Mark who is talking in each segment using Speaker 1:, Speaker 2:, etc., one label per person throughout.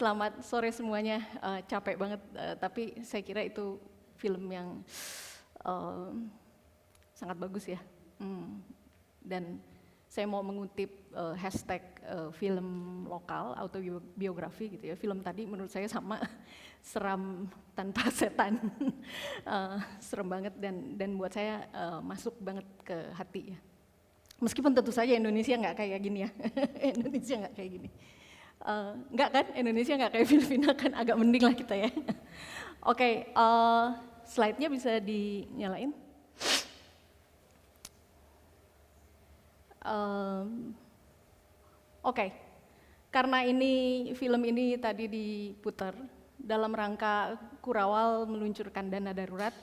Speaker 1: Selamat sore semuanya, capek banget, tapi saya kira itu film yang sangat bagus ya. Dan saya mau mengutip hashtag film lokal, autobiografi gitu ya. Film tadi menurut saya sama seram tanpa setan, serem banget dan buat saya masuk banget ke hati ya. Meskipun tentu saja Indonesia nggak kayak gini ya, Indonesia nggak kayak gini. Nggak kan, Indonesia nggak kayak Filipina kan, agak mending lah kita ya. Oke, slide-nya bisa dinyalain. Oke, karena film ini tadi diputar dalam rangka Kurawal meluncurkan dana darurat.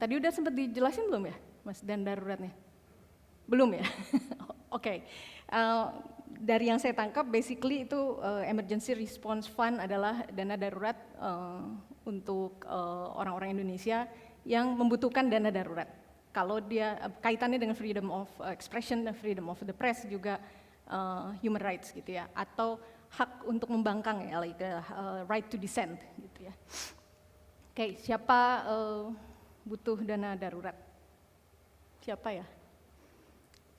Speaker 1: Tadi udah sempat dijelasin belum ya, Mas, dana daruratnya? Belum ya? Oke. Dari yang saya tangkap, basically itu Emergency Response Fund adalah dana darurat untuk orang-orang Indonesia yang membutuhkan dana darurat. Kalau dia kaitannya dengan freedom of expression dan freedom of the press juga human rights gitu ya, atau hak untuk membangkang ya, like right to dissent gitu ya. Oke, siapa butuh dana darurat? Siapa ya?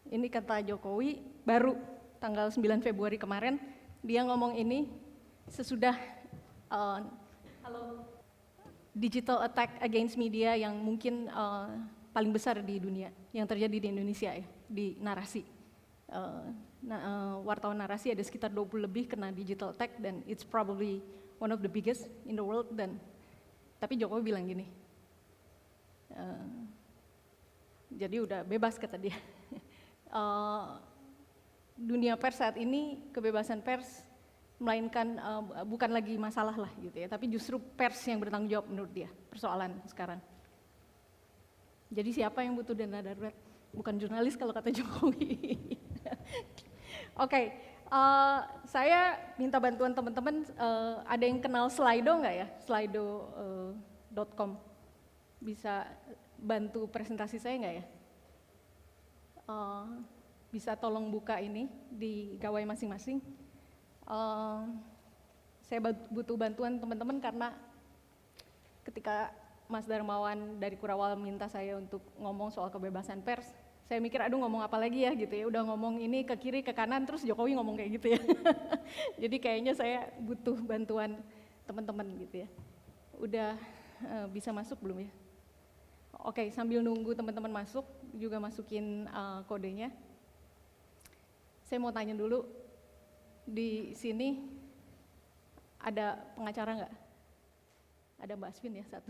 Speaker 1: Ini kata Jokowi baru tanggal 9 Februari kemarin, dia ngomong ini sesudah digital attack against media yang mungkin paling besar di dunia yang terjadi di Indonesia ya, di Narasi. Wartawan Narasi ada sekitar 20 lebih kena digital attack dan it's probably one of the biggest in the world. Tapi Jokowi bilang gini, jadi udah bebas kata dia. Dunia pers saat ini, kebebasan pers melainkan bukan lagi masalah lah gitu ya, tapi justru pers yang bertanggung jawab menurut dia persoalan sekarang. Jadi siapa yang butuh dana darurat? Bukan jurnalis kalau kata Jokowi. Oke, saya minta bantuan teman-teman, ada yang kenal Slido nggak ya? Slido.com, bisa bantu presentasi saya nggak ya? Bisa tolong buka ini di gawai masing-masing. Saya butuh bantuan teman-teman karena ketika Mas Darmawan dari Kurawal minta saya untuk ngomong soal kebebasan pers, saya mikir aduh ngomong apa lagi ya gitu ya, udah ngomong ini ke kiri ke kanan terus Jokowi ngomong kayak gitu ya. Jadi kayaknya saya butuh bantuan teman-teman gitu ya. Udah bisa masuk belum ya? Oke, sambil nunggu teman-teman masuk, juga masukin kodenya. Saya mau tanya dulu, di sini ada pengacara nggak? Ada Mbak Asvin ya satu,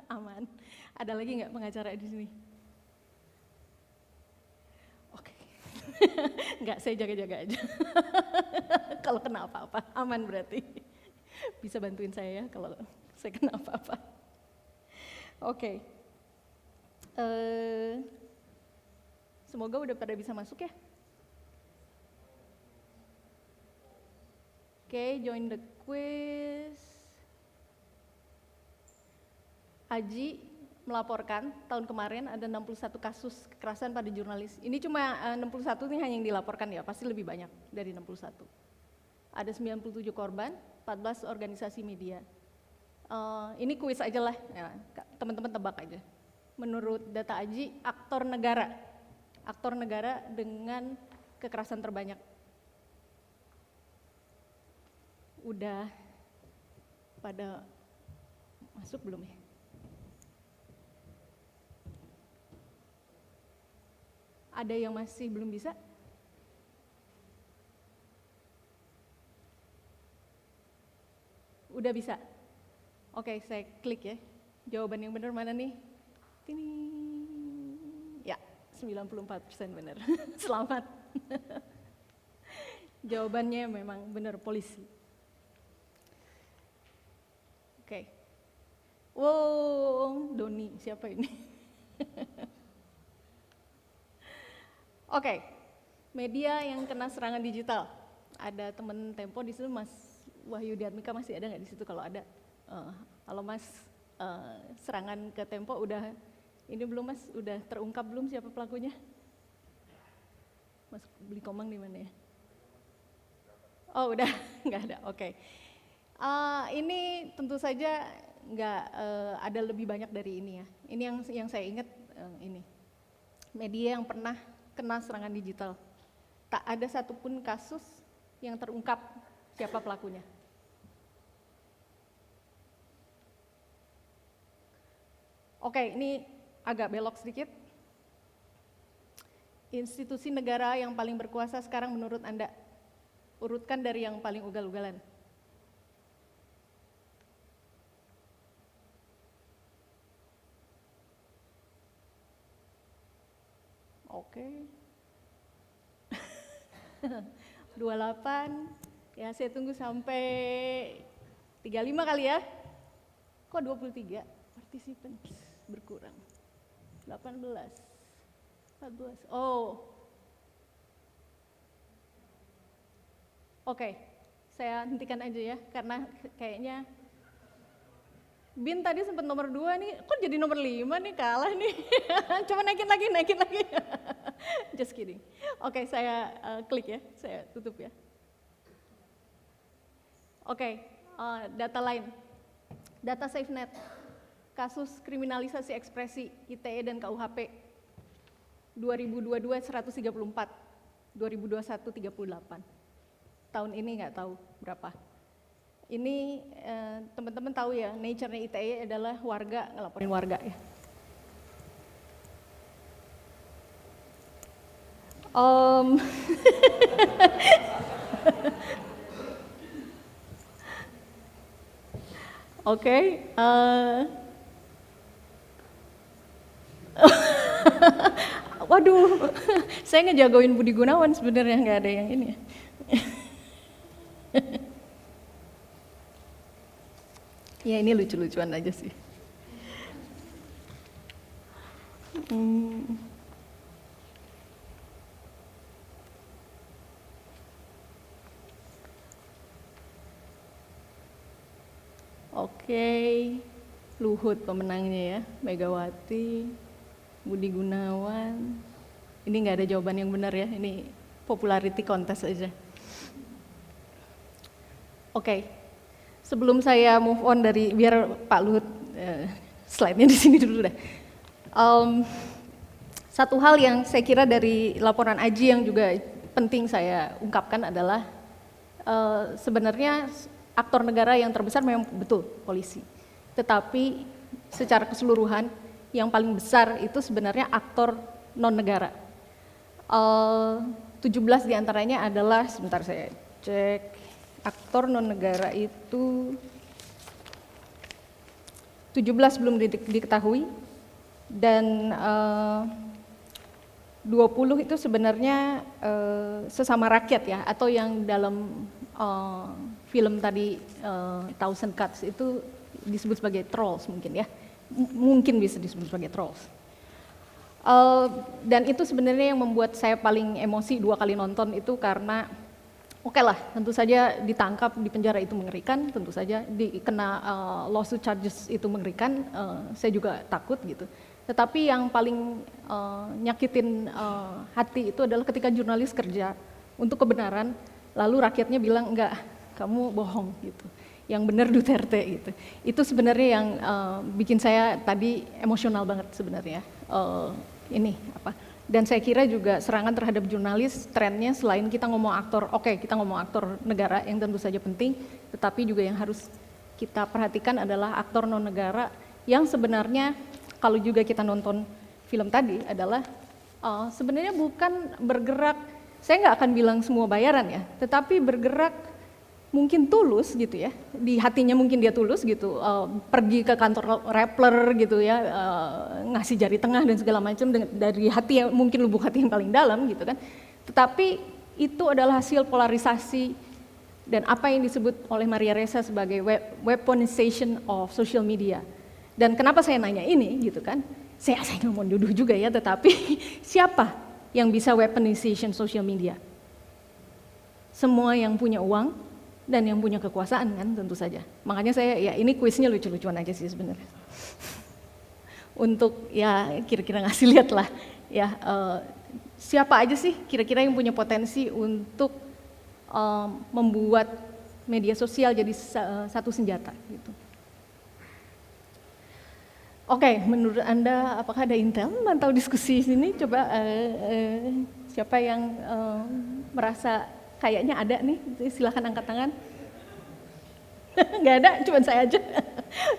Speaker 1: aman. Ada lagi nggak pengacara di sini? Oke, nggak, saya jaga-jaga aja. Kalau kena apa-apa, aman berarti. Bisa bantuin saya ya kalau saya kena apa-apa. Oke. Semoga udah pada bisa masuk ya. Oke, join the quiz. Aji melaporkan tahun kemarin ada 61 kasus kekerasan pada jurnalis. Ini cuma 61 nih hanya yang dilaporkan ya, pasti lebih banyak dari 61. Ada 97 korban, 14 organisasi media. Ini kuis aja lah, ya, teman-teman tebak aja. Menurut data Aji, aktor negara dengan kekerasan terbanyak. Udah pada masuk belum ya? Ada yang masih belum bisa? Udah bisa? Oke, saya klik ya. Jawaban yang benar mana nih? Ini ya, 94% benar. Selamat. Jawabannya memang benar, polisi. Oke. Wow, Doni, siapa ini? Oke, media yang kena serangan digital. Ada teman Tempo di situ, Mas Wahyu Diatmika masih ada nggak di situ? Kalau ada, halo Mas, serangan ke Tempo udah ini belum Mas? Udah terungkap belum siapa pelakunya? Mas beli komang di mana ya? Oh udah, nggak ada, oke. Ini tentu saja nggak ada lebih banyak dari ini ya. Ini yang saya ingat ini. Media yang pernah kena serangan digital. Tak ada satupun kasus yang terungkap siapa pelakunya. Oke, ini agak belok sedikit. Institusi negara yang paling berkuasa sekarang menurut Anda, urutkan dari yang paling ugal-ugalan. Oke. 28, ya saya tunggu sampai 35 kali ya. Kok 23? Participants berkurang. 18, 14, oh. Oke, saya hentikan aja ya, karena kayaknya Bin tadi sempat nomor 2 nih, kok jadi nomor 5 nih, kalah nih. Coba naikin lagi. Just kidding. Oke, saya klik ya, saya tutup ya. Oke, data lain. Data SafeNet, kasus kriminalisasi ekspresi ITE dan KUHP. 2022 134, 2021 38. Tahun ini nggak tahu berapa. Ini teman-teman tahu ya, nature-nya ITE adalah warga ngelaporin warga ya. Oke. Waduh, saya ngejagoin Budi Gunawan sebenarnya, nggak ada yang ini ya. Ya ini lucu-lucuan aja sih. Oke, Luhut pemenangnya ya, Megawati, Budi Gunawan. Ini nggak ada jawaban yang benar ya, ini popularity contest aja. Oke, sebelum saya move on dari, biar Pak Luhut slide-nya di sini dulu dah. Satu hal yang saya kira dari laporan Aji yang juga penting saya ungkapkan adalah sebenarnya aktor negara yang terbesar memang betul polisi, tetapi secara keseluruhan yang paling besar itu sebenarnya aktor non negara. 17 diantaranya adalah, sebentar saya cek, aktor non negara itu 17 belum diketahui, dan 20 itu sebenarnya sesama rakyat ya, atau yang dalam film tadi Thousand Cuts itu disebut sebagai trolls mungkin ya, mungkin bisa disebut sebagai trolls. Dan itu sebenarnya yang membuat saya paling emosi 2 kali nonton itu, karena oke lah, tentu saja ditangkap di penjara itu mengerikan, tentu saja dikena lawsuit charges itu mengerikan, saya juga takut gitu. Tetapi yang paling nyakitin hati itu adalah ketika jurnalis kerja untuk kebenaran, lalu rakyatnya bilang enggak, kamu bohong gitu, yang benar Duterte gitu. Itu sebenarnya yang bikin saya tadi emosional banget sebenarnya. Ini apa? Dan saya kira juga serangan terhadap jurnalis trennya, selain kita ngomong aktor, oke, kita ngomong aktor negara yang tentu saja penting, tetapi juga yang harus kita perhatikan adalah aktor non negara yang sebenarnya kalau juga kita nonton film tadi adalah sebenarnya bukan bergerak, saya nggak akan bilang semua bayaran ya, tetapi bergerak mungkin tulus gitu ya, di hatinya mungkin dia tulus gitu, pergi ke kantor Rappler gitu ya, ngasih jari tengah dan segala macam dari hati yang mungkin lubuk hati yang paling dalam gitu kan. Tetapi itu adalah hasil polarisasi dan apa yang disebut oleh Maria Ressa sebagai weaponization of social media. Dan kenapa saya nanya ini gitu kan, saya nggak mau duduk juga ya, tetapi siapa yang bisa weaponization social media? Semua yang punya uang dan yang punya kekuasaan kan, tentu saja. Makanya saya ya ini kuisnya lucu-lucuan aja sih sebenarnya. Untuk ya kira-kira ngasih lihat lah ya siapa aja sih kira-kira yang punya potensi untuk membuat media sosial jadi satu senjata gitu. Oke, menurut Anda apakah ada intel mantau diskusi sini? Coba siapa yang merasa kayaknya ada nih, silahkan angkat tangan. Nggak ada, cuma saya aja.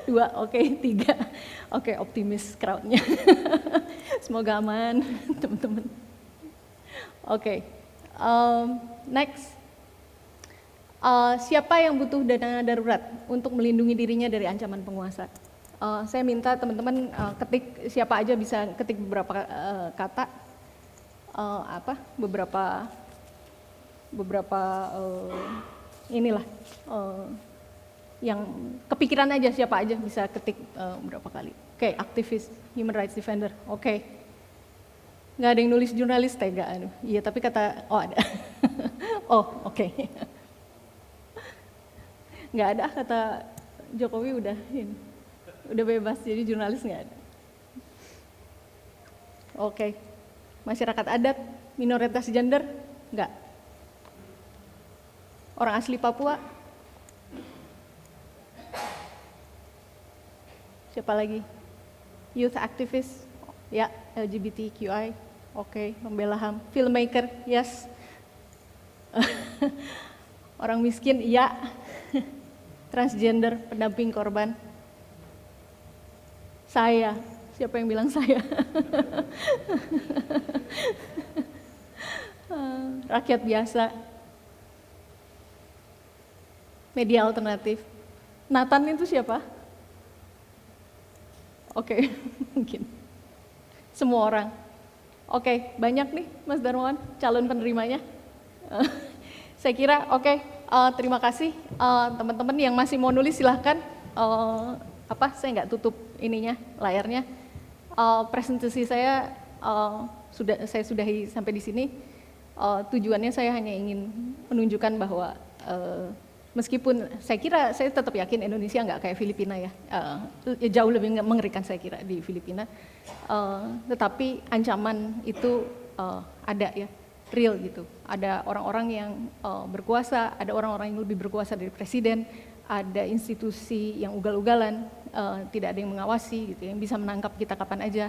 Speaker 1: 2, oke, 3. Oke, optimis crowd-nya. Semoga aman, teman-teman. Oke, next. Siapa yang butuh dana darurat untuk melindungi dirinya dari ancaman penguasa? Saya minta teman-teman ketik, siapa aja bisa ketik beberapa kata, beberapa inilah yang kepikiran aja, siapa aja bisa ketik berapa kali. Oke, aktivis, human rights defender, oke. Nggak ada yang nulis jurnalis, tega, aduh. Iya tapi kata, oh ada. Oh oke. Nggak ada, kata Jokowi udah bebas, jadi jurnalis nggak ada. Oke, masyarakat adat, minoritas gender, nggak. Orang asli Papua, siapa lagi? Youth activist, ya, LGBTQI, oke, pembela HAM, filmmaker, yes. Orang miskin, ya. Transgender, pendamping korban. Saya, siapa yang bilang saya? Rakyat biasa. Media alternatif. Nathan itu siapa? Oke, mungkin. Semua orang. Oke, banyak nih Mas Darmawan calon penerimanya. Saya kira oke, terima kasih teman-teman yang masih mau nulis silahkan. Saya nggak tutup ininya, layarnya. Presentasi saya saya sudahi sampai di sini. Tujuannya saya hanya ingin menunjukkan bahwa meskipun saya kira, saya tetap yakin Indonesia nggak kayak Filipina ya, jauh lebih mengerikan saya kira di Filipina, tetapi ancaman itu ada ya, real gitu. Ada orang-orang yang berkuasa, ada orang-orang yang lebih berkuasa dari presiden, ada institusi yang ugal-ugalan, tidak ada yang mengawasi gitu, yang bisa menangkap kita kapan aja.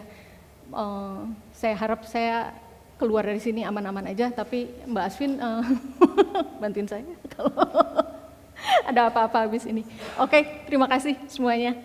Speaker 1: Saya harap saya keluar dari sini aman-aman aja, tapi Mbak Asvin bantuin saya kalau ada apa-apa habis ini. Oke, terima kasih semuanya.